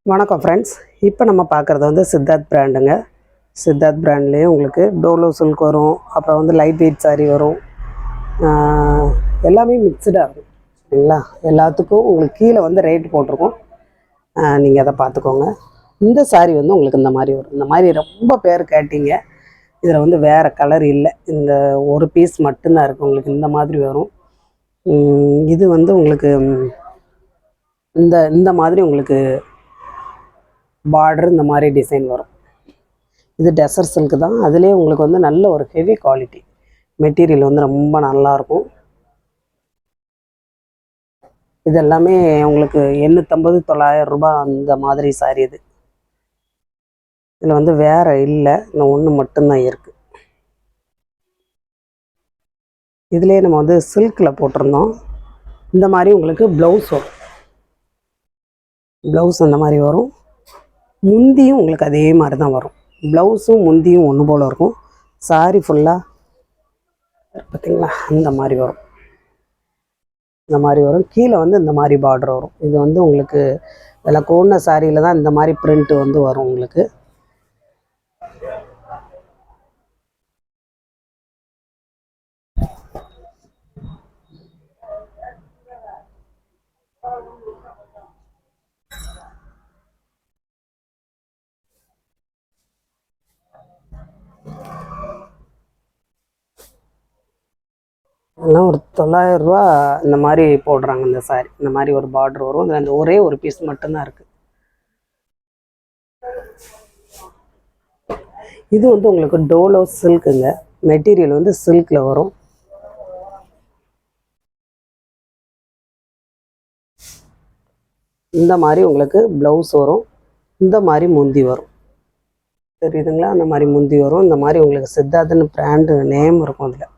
வணக்கம் ஃப்ரெண்ட்ஸ். இப்போ நம்ம பார்க்குறது வந்து சித்தார்த் பிராண்டுங்க. சித்தார்த் பிராண்ட்லேயே உங்களுக்கு டோலோ சில்க் வரும், அப்புறம் வந்து லைட் வெயிட் சாரீ வரும். எல்லாமே மிக்சடாக இருக்கும் சரிங்களா. எல்லாத்துக்கும் உங்களுக்கு கீழே வந்து ரேட் போட்டிருக்கோம், நீங்கள் அதை பார்த்துக்கோங்க. இந்த சாரீ வந்து உங்களுக்கு இந்த மாதிரி வரும். இந்த மாதிரி ரொம்ப பேர் கேட்டீங்க. இதில் வந்து வேறு கலர் இல்லை, இந்த ஒரு பீஸ் மட்டும்தான் இருக்குது. உங்களுக்கு இந்த மாதிரி வரும். இது வந்து உங்களுக்கு இந்த இந்த மாதிரி உங்களுக்கு பார்டர் இந்த மாதிரி டிசைன் வரும். இது டெசர் சில்க் தான். அதுலேயே உங்களுக்கு வந்து நல்ல ஒரு ஹெவி குவாலிட்டி மெட்டீரியல் வந்து ரொம்ப நல்லாயிருக்கும். இது எல்லாமே உங்களுக்கு 850-900 ரூபாய் அந்த மாதிரி சாரி. இது இதில் வந்து வேறு இல்லை, இன்னும் ஒன்று மட்டும்தான் இருக்குது. இதுலேயே நம்ம வந்து சில்கில் போட்டிருந்தோம். இந்த மாதிரி உங்களுக்கு ப்ளவுஸ் வரும். ப்ளவுஸ் அந்த மாதிரி வரும். முந்தியும் உங்களுக்கு அதே மாதிரி தான் வரும். ப்ளவுஸும் முந்தியும் ஒன்று போல் இருக்கும். சாரி ஃபுல்லாக பார்த்திங்களா இந்த மாதிரி வரும். இந்த மாதிரி வரும். கீழே வந்து இந்த மாதிரி பார்டர் வரும். இது வந்து உங்களுக்கு விலை கூடின சாரியில் தான் இந்த மாதிரி பிரிண்ட் வந்து வரும் உங்களுக்கு. எல்லாம் ஒரு 900 ரூபா இந்த மாதிரி போடுறாங்க. இந்த சாரி இந்த மாதிரி ஒரு பார்டர் வரும். அதில் அந்த ஒரே ஒரு பீஸ் மட்டும்தான் இருக்குது. இது வந்து உங்களுக்கு டோலோ சில்க்குங்க. மெட்டீரியல் வந்து சில்கில் வரும். இந்த மாதிரி உங்களுக்கு ப்ளவுஸ் வரும். இந்த மாதிரி முந்தி வரும். தெரியுதுங்களா? அந்த மாதிரி முந்தி வரும். இந்த மாதிரி உங்களுக்கு சித்தார்த்னு பிராண்டு நேம் இருக்கும். அதில்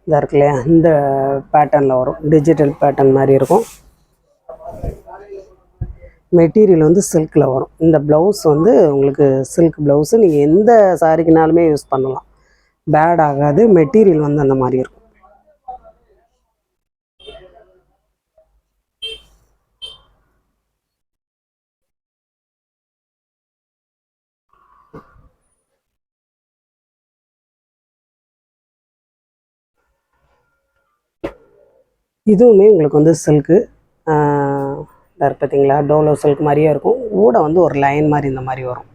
இதாக இருக்கு இல்லையா, இந்த பேட்டர்னில் வரும். டிஜிட்டல் பேட்டர்ன் மாதிரி இருக்கும். மெட்டீரியல் வந்து சில்கில் வரும். இந்த ப்ளவுஸ் வந்து உங்களுக்கு சில்க் ப்ளவுஸு. நீங்கள் எந்த சாரிக்குனாலுமே யூஸ் பண்ணலாம், பேட் ஆகாது. மெட்டீரியல் வந்து அந்த மாதிரி இருக்கும். இதுவுமே உங்களுக்கு வந்து சில்க்கு பார்த்தீங்களா, டோலோ சில்க் மாதிரியே இருக்கும். கூட வந்து ஒரு லைன் மாதிரி இந்த மாதிரி வரும்.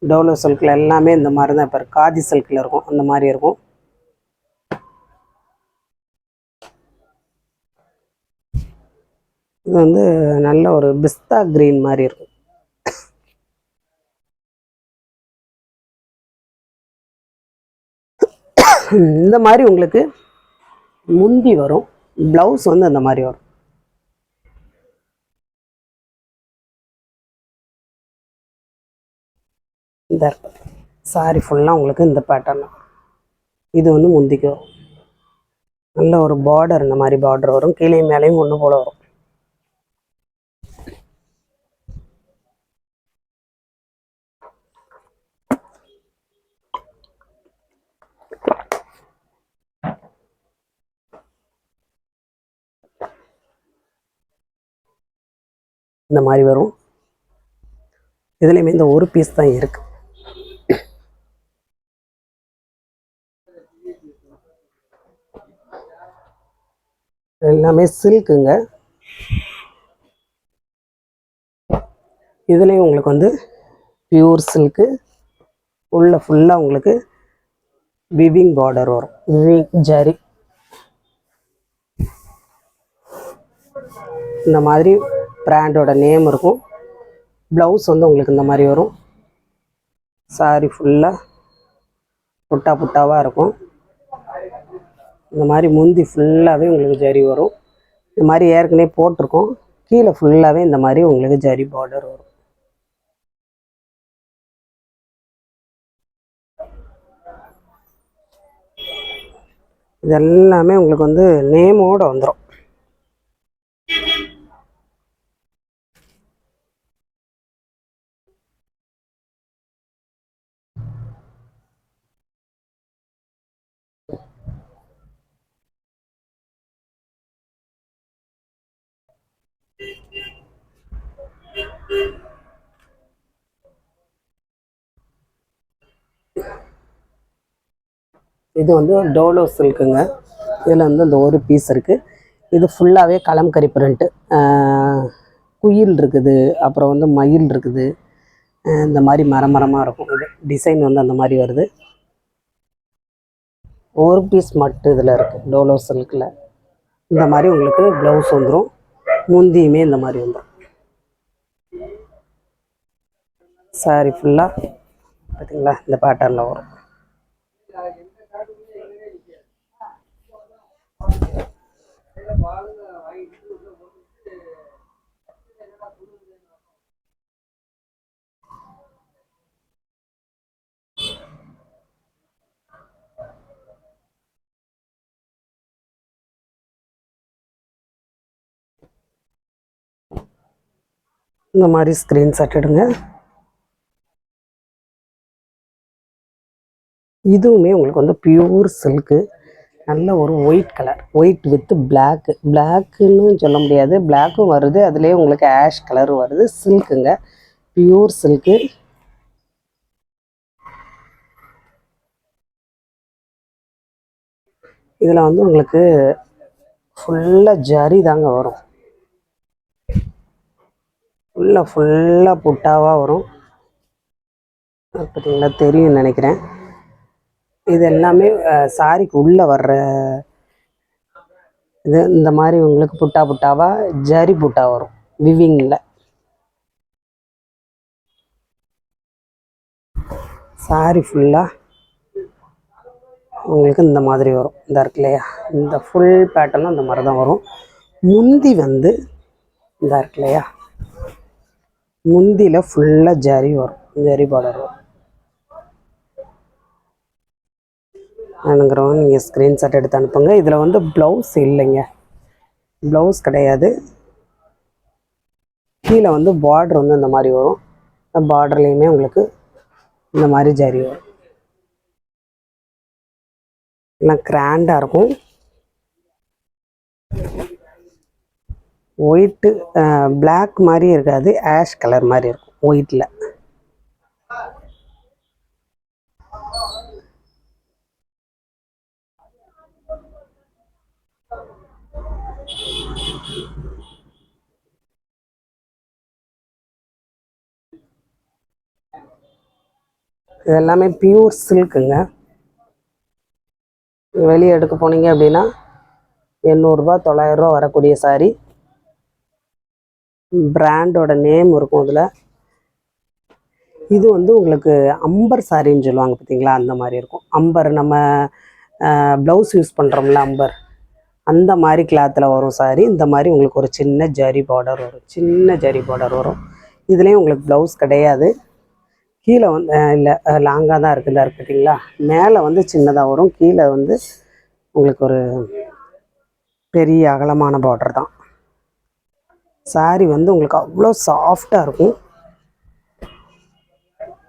டோலோ சில்கில் எல்லாமே இந்த மாதிரி தான். இப்போ காதி சில்கில் இருக்கும், அந்த மாதிரி இருக்கும். இது வந்து நல்ல ஒரு பிஸ்தா கிரீன் மாதிரி இருக்கும். இந்த மாதிரி உங்களுக்கு முந்தி வரும். ப்ளவுஸ் வந்து அந்த மாதிரி வரும். இந்த சாரி ஃபுல்லாக உங்களுக்கு இந்த பேட்டர்ன். இது வந்து முந்திக்கு வரும். நல்ல ஒரு பார்டர், இந்த மாதிரி பார்டர் வரும். கீழே மேலேயும் ஒன்று போல் வரும். இந்த மாதிரி வரும். இதுலேயுமே இந்த ஒரு பீஸ் தான் இருக்குது. எல்லாமே சில்க்குங்க. இதுலேயும் உங்களுக்கு வந்து பியூர் சில்க்கு. உள்ள ஃபுல்லாக உங்களுக்கு விவிங் பார்டர் வரும். விவிங் ஜரி இந்த மாதிரி பிராண்டோட நேம் இருக்கும். ப்ளவுஸ் வந்து உங்களுக்கு இந்த மாதிரி வரும். சாரி ஃபுல்லாக புட்டா புட்டாவாக இருக்கும். இந்த மாதிரி முந்தி ஃபுல்லாகவே உங்களுக்கு ஜரி வரும். இந்த மாதிரி ஏற்கனவே போட்டிருக்கோம். கீழே ஃபுல்லாகவே இந்த மாதிரி உங்களுக்கு ஜரி பார்டர் வரும். இது எல்லாமே உங்களுக்கு வந்து நேமோடு வந்துடும். இது வந்து டோலோ சில்க்குங்க. இதில் வந்து இந்த ஒரு பீஸ் இருக்குது. இது ஃபுல்லாகவே கலம்கரி பிரிண்ட்டு. குயில் இருக்குது, அப்புறம் வந்து மயில் இருக்குது. இந்த மாதிரி மரமாக இருக்கும். இது டிசைன் வந்து அந்த மாதிரி வருது. ஒரு பீஸ் மட்டும் இதில் இருக்குது டோலோ சில்கில். இந்த மாதிரி உங்களுக்கு ப்ளவுஸ் வந்துடும். முந்தியுமே இந்த மாதிரி வந்துடும். சாரி ஃபுல்லாக பார்த்தீங்களா இந்த பேட்டர்னில் வரும். இந்த மாதிரி ஸ்க்ரீன்ஷாட் எடுங்க. இதுவுமே உங்களுக்கு வந்து பியூர் சில்க்கு. நல்ல ஒரு white colour, white with black. பிளாக்குன்னு சொல்ல முடியாது, பிளாக்கும் வருது, அதுலேயே உங்களுக்கு ஆஷ் கலரும் வருது. சில்க்குங்க, பியூர் சில்க்கு. இதில் வந்து உங்களுக்கு ஃபுல்லாக ஜரி தாங்க வரும். ஃபுல்லாக புட்டாவாக வரும். பார்த்தீங்களா, தெரியும் நினைக்கிறேன். இது எல்லாமே சாரிக்கு உள்ளே வர்ற இது. இந்த மாதிரி உங்களுக்கு புட்டாவாக ஜரி புட்டா வரும் விவிங்கில். சாரி ஃபுல்லாக உங்களுக்கு இந்த மாதிரி வரும். இந்த இருக்கு இல்லையா, இந்த ஃபுல் பேட்டர்னும் இந்த மாதிரி தான் வரும். முந்தி வந்து இந்த இருக்கு இல்லையா, முந்தியில் ஃபுல்லாக ஜரி வரும், ஜரி பார்டர் வரும். வேணுங்கிறவங்க நீங்கள் ஸ்க்ரீன்ஷாட் எடுத்து அனுப்புங்க. இதில் வந்து ப்ளவுஸ் இல்லைங்க, ப்ளவுஸ் கிடையாது. கீழே வந்து பார்டர் வந்து இந்த மாதிரி வரும். பார்டர்லேயுமே உங்களுக்கு இந்த மாதிரி ஜரி வரும். எல்லாம் கிராண்டாக இருக்கும். ஒயிட்டு பிளாக் மாதிரி இருக்காது, ஆஷ் கலர் மாதிரி இருக்கும் ஒயிட்டில். இது எல்லாமே பியூர் சில்க்குங்க. வெளியே எடுக்க போனீங்க அப்படின்னா 800 900 வரக்கூடிய சாரி. பிராண்டோட நேம் இருக்கும் அதில். இது வந்து உங்களுக்கு அம்பர் சாரின்னு சொல்லுவாங்க பார்த்தீங்களா, அந்த மாதிரி இருக்கும். அம்பர் நம்ம ப்ளவுஸ் யூஸ் பண்ணுறோம்ல, அம்பர் அந்த மாதிரி கிளாத்தில் வரும் சாரி. இந்த மாதிரி உங்களுக்கு ஒரு சின்ன ஜரி பார்டர் வரும், சின்ன ஜரி பார்டர் வரும். இதுலேயும் உங்களுக்கு ப்ளவுஸ் கிடையாது. கீழே வந்து இல்லை, லாங்காக தான் இருக்குதா இருக்கு பார்த்தீங்களா. மேலே வந்து சின்னதாக வரும், கீழே வந்து உங்களுக்கு ஒரு பெரிய அகலமான பார்டர் தான். சாரி வந்து உங்களுக்கு அவ்வளோ சாஃப்டாக இருக்கும்.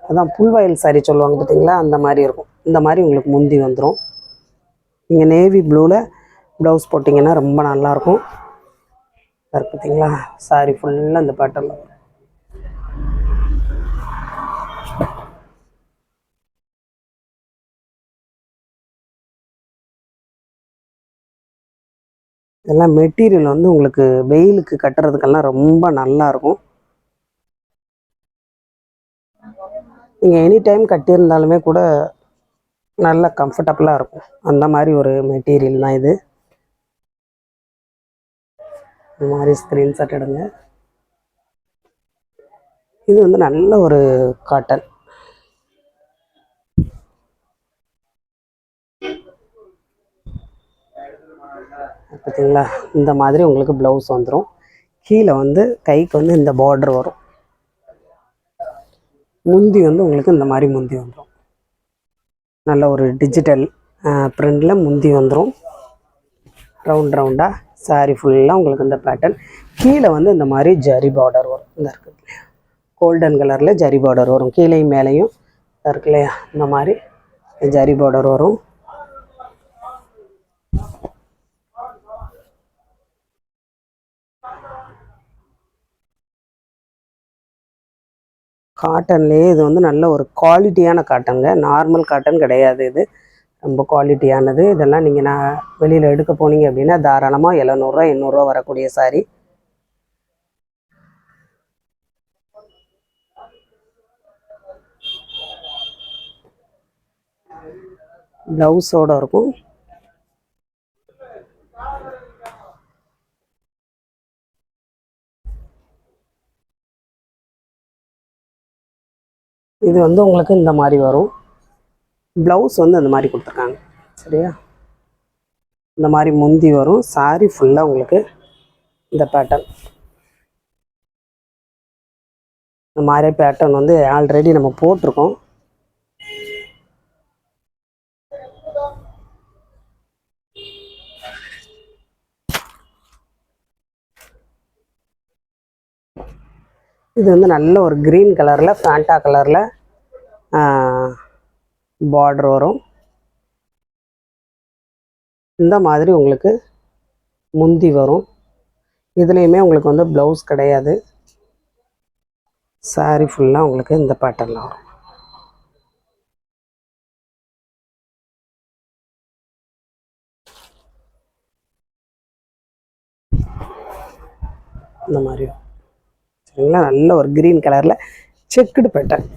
அதான் புல்வாயில் சாரி சொல்லுவாங்க பார்த்தீங்களா, அந்த மாதிரி இருக்கும். இந்த மாதிரி உங்களுக்கு முந்தி வந்துடும். நீங்கள் நேவி ப்ளூவில் ப்ளவுஸ் போட்டிங்கன்னா ரொம்ப நல்லாயிருக்கும். பார்த்தீங்களா, சாரி ஃபுல்லாக இந்த பேட்டர்னில் வரும். இதெல்லாம் மெட்டீரியல் வந்து உங்களுக்கு வெயிலுக்கு கட்டுறதுக்கெல்லாம் ரொம்ப நல்லாயிருக்கும். நீங்கள் எனி டைம் கட்டியிருந்தாலுமே கூட நல்லா கம்ஃபர்டபுளாக இருக்கும். அந்த மாதிரி ஒரு மெட்டீரியல் தான் இது. இந்த மாதிரி ஸ்க்ரீன்ஷாட் எடுங்க. இது வந்து நல்ல ஒரு காட்டன். பார்த்தீங்களா, இந்த மாதிரி உங்களுக்கு ப்ளவுஸ் வந்துடும். கீழே வந்து கைக்கு வந்து இந்த பார்டர் வரும். முந்தி வந்து உங்களுக்கு இந்த மாதிரி முந்தி வந்துடும். நல்ல ஒரு டிஜிட்டல் பிரிண்டில் முந்தி வந்துடும். ரவுண்டாக சாரி ஃபுல்லாக உங்களுக்கு இந்த பேட்டர்ன். கீழே வந்து இந்த மாதிரி ஜரி பார்டர் வரும். இந்த இருக்குது இல்லையா, கோல்டன் கலரில் ஜரி பார்டர் வரும். கீழேயும் மேலேயும் இருக்கு இல்லையா, இந்த மாதிரி ஜரி பார்டர் வரும். காட்டன்லேயே இது வந்து நல்ல ஒரு குவாலிட்டியான காட்டனுங்க, நார்மல் காட்டன் கிடையாது. இது ரொம்ப குவாலிட்டியானது. இதெல்லாம் நீங்கள் நான் வெளியில் எடுக்க போனீங்க அப்படின்னா தாராளமாக 700 800 வரக்கூடிய சாரி. ப்ளவுஸோடு இருக்கும். இது வந்து உங்களுக்கு இந்த மாதிரி வரும். ப்ளவுஸ் வந்து அந்த மாதிரி கொடுத்துருக்காங்க. சரியா, இந்த மாதிரி முந்தி வரும். சாரி ஃபுல்லாக உங்களுக்கு இந்த பேட்டர்ன், இந்த மாதிரி பேட்டர்ன் வந்து ஆல்ரெடி நம்ம போட்டிருக்கோம். இது வந்து நல்ல ஒரு க்ரீன் கலரில் ஃபேண்டா கலரில் பார்டர் வரும். இந்த மாதிரி உங்களுக்கு முந்தி வரும். இதுலேயுமே உங்களுக்கு வந்து ப்ளவுஸ் கிடையாது. சாரி ஃபுல்லாக உங்களுக்கு இந்த பேட்டர்னில் வரும். இந்த மாதிரி சரிங்களா, நல்ல ஒரு க்ரீன் கலரில் செக்குடு பேட்டர்ன்.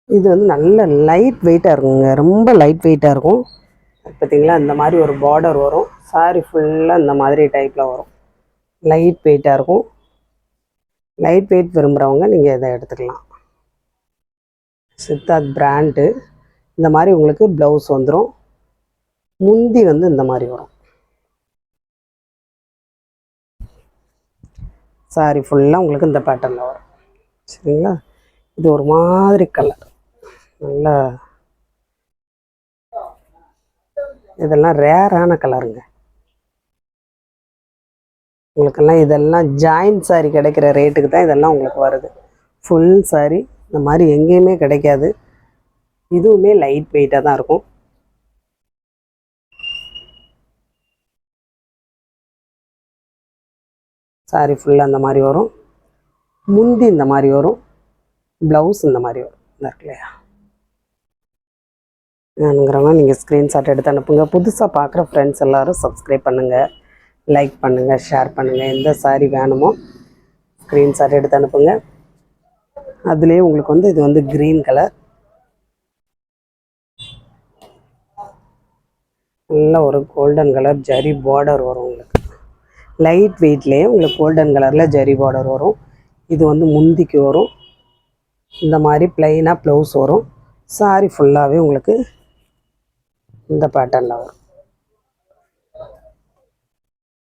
இது வந்து நல்ல லைட் வெயிட்டாக இருக்குங்க, ரொம்ப லைட் வெயிட்டாக இருக்கும். பார்த்தீங்களா, இந்த மாதிரி ஒரு பார்டர் வரும். சாரி ஃபுல்லாக இந்த மாதிரி டைப்பில் வரும். லைட் வெயிட்டாக இருக்கும். லைட் வெயிட் விரும்புகிறவங்க நீங்கள் இதை எடுத்துக்கலாம். சித்தார்த் பிராண்டு. இந்த மாதிரி உங்களுக்கு ப்ளவுஸ் வந்துடும். முந்தி வந்து இந்த மாதிரி வரும். சாரி ஃபுல்லாக உங்களுக்கு இந்த பேட்டர்னில் வரும். சரிங்களா, இது ஒரு மாதிரி கலர், நல்லா இதெல்லாம் ரேரான கலருங்க. உங்களுக்கெல்லாம் இதெல்லாம் ஜாயின்ட் சாரி கிடைக்கிற ரேட்டுக்கு தான் இதெல்லாம் உங்களுக்கு வருது. ஃபுல் சாரி இந்த மாதிரி எங்கேயுமே கிடைக்காது. இதுவுமே லைட் வெயிட்டாக தான் இருக்கும். சாரி ஃபுல்லாக இந்த மாதிரி வரும். முந்தி இந்த மாதிரி வரும். ப்ளவுஸ் இந்த மாதிரி வரும். இருக்கு இல்லையா, வேணுங்கிறவங்க நீங்கள் ஸ்க்ரீன்ஷாட் எடுத்து அனுப்புங்க. புதுசாக பார்க்குற ஃப்ரெண்ட்ஸ் எல்லோரும் சப்ஸ்கிரைப் பண்ணுங்கள், லைக் பண்ணுங்கள், ஷேர் பண்ணுங்கள். எந்த சாரி வேணுமோ ஸ்க்ரீன்ஷாட் எடுத்து அனுப்புங்க. அதுலேயே உங்களுக்கு வந்து இது வந்து க்ரீன் கலர், நல்ல ஒரு கோல்டன் கலர் ஜரி பார்டர் வரும். உங்களுக்கு லைட் வெயிட்லேயே உங்களுக்கு கோல்டன் கலரில் ஜரி பார்டர் வரும். இது வந்து முந்திக்கு வரும். இந்த மாதிரி ப்ளைனாக ப்ளவுஸ் வரும். சாரி ஃபுல்லாகவே உங்களுக்கு இந்த பேட்டர்னில் வரும்.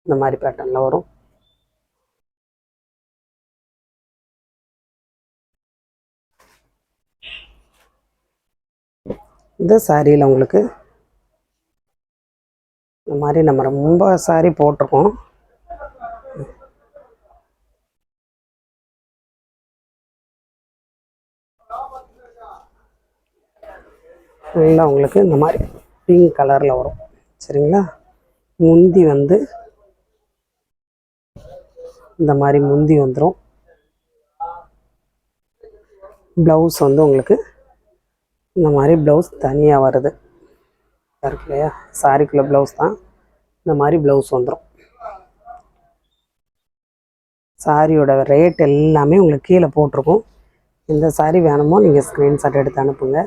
இந்த மாதிரி பேட்டர்னில் வரும். இந்த சாரியில் உங்களுக்கு இந்த மாதிரி நம்ம ரொம்ப சாரி போட்டிருக்கோம். நல்லா உங்களுக்கு இந்த மாதிரி பிங்க் கலரில் வரும். சரிங்களா, முந்தி வந்து இந்த மாதிரி முந்தி வந்துடும். ப்ளவுஸ் வந்து உங்களுக்கு இந்த மாதிரி ப்ளவுஸ் தனியாக வருது. இருக்கு இல்லையா, சாரிக்குள்ள ப்ளவுஸ் தான். இந்த மாதிரி ப்ளவுஸ் வந்துடும். சாரியோட ரேட் எல்லாமே உங்களுக்கு கீழே போட்டிருக்கும். எந்த சாரி வேணுமோ நீங்கள் ஸ்க்ரீன்ஷாட் எடுத்து அனுப்புங்க.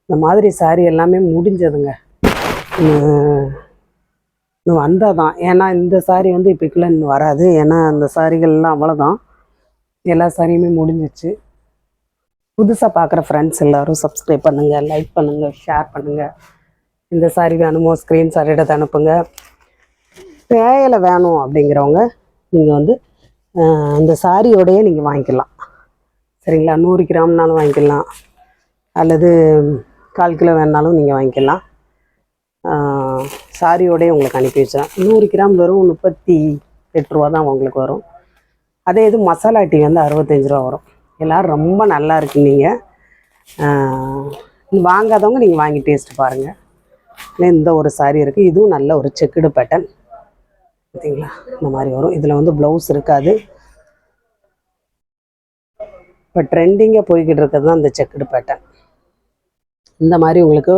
இந்த மாதிரி சாரி எல்லாமே முடிஞ்சதுங்க, இன்னும் வந்தால் தான். ஏன்னா இந்த சாரி வந்து இப்போக்குள்ளே இன்னும் வராது. ஏன்னா அந்த சாரிகள்லாம் அவ்வளோதான், எல்லா சாரியுமே முடிஞ்சிச்சு. புதுசாக பார்க்குற ஃப்ரெண்ட்ஸ் எல்லோரும் சப்ஸ்கிரைப் பண்ணுங்கள், லைக் பண்ணுங்கள், ஷேர் பண்ணுங்கள். இந்த சாரி வேணுமோ ஸ்க்ரீன்ஷாட் எடுத்து அனுப்புங்க. சேலை வேணும் அப்படிங்கிறவங்க நீங்கள் வந்து இந்த சாரியோடையே நீங்கள் வாங்கிக்கலாம். சரிங்களா, 100 கிராம்னாலும் வாங்கிக்கலாம், அல்லது 1/4 கிலோ வேணுனாலும் நீங்கள் வாங்கிக்கலாம். சாரியோடய உங்களுக்கு அனுப்பி வச்சிடலாம். 100 கிராம் வெறும் 35 8 ரூபா தான் உங்களுக்கு வரும். அதே இது மசாலா டீ வந்து 65 ரூபா வரும். எல்லோரும் ரொம்ப நல்லா இருக்கு. நீங்கள் வாங்காதவங்க நீங்கள் வாங்கி டேஸ்ட் பாருங்கள். இந்த ஒரு சாரீ இருக்குது. இதுவும் நல்ல ஒரு செக்குடு பேட்டர்ன் பார்த்தீங்களா, இந்த மாதிரி வரும். இதில் வந்து ப்ளவுஸ் இருக்காது. இப்போ ட்ரெண்டிங்காக போய்கிட்டு இருக்கிறது தான் இந்த செக்குடு பேட்டர்ன். இந்த மாதிரி உங்களுக்கு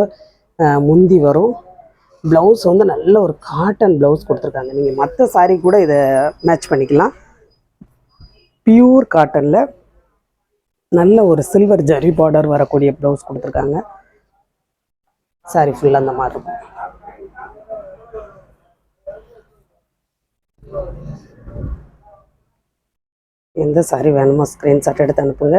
முந்தி வரும். ப்ளவுஸ் வந்து நல்ல ஒரு காட்டன் ப்ளவுஸ் கொடுத்துருக்காங்க. நீங்கள் மற்ற சாரீ கூட இதை மேட்ச் பண்ணிக்கலாம். பியூர் காட்டனில் நல்ல ஒரு சில்வர் ஜரி பார்டர் வரக்கூடிய ப்ளவுஸ் கொடுத்துருக்காங்க. சாரி ஃபுல்லாக அந்த மாதிரி இருக்கும். எந்த சாரீ வேணுமோ ஸ்க்ரீன்ஷாட் எடுத்து அனுப்புங்க.